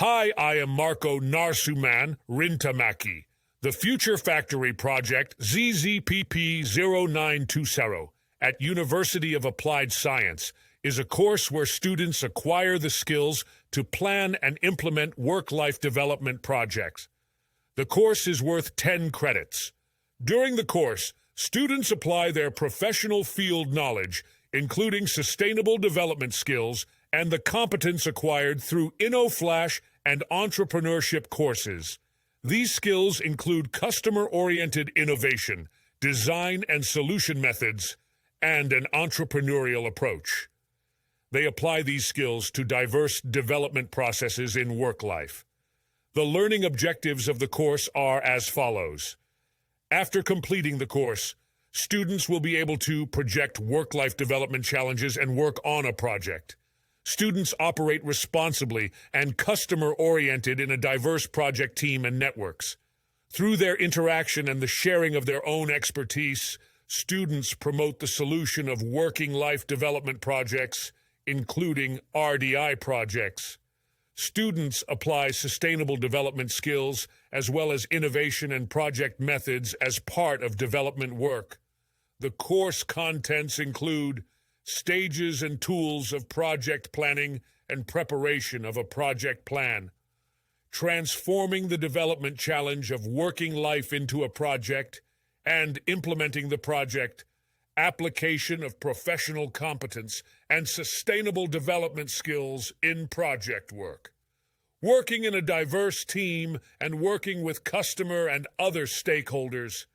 Hi, I am Marco Narsuman Rintamaki. The Future Factory Project ZZPP0920 at University of Applied Science is a course where students acquire the skills to plan and implement work-life development projects. The course is worth 10 credits. During the course, students apply their professional field knowledge, including sustainable development skills and the competence acquired through InnoFlash and entrepreneurship courses. These skills include customer-oriented innovation, design and solution methods, and an entrepreneurial approach. They apply these skills to diverse development processes in work life. The learning objectives of the course are as follows. After completing the course, students will be able to project work-life development challenges and work on a project. Students operate responsibly and customer-oriented in a diverse project team and networks. Through their interaction and the sharing of their own expertise, students promote the solution of working life development projects, including RDI projects. Students apply sustainable development skills as well as innovation and project methods as part of development work. The course contents include stages and tools of project planning and preparation of a project plan, transforming the development challenge of working life into a project and implementing the project, application of professional competence and sustainable development skills in project work, working in a diverse team and working with customer and other stakeholders,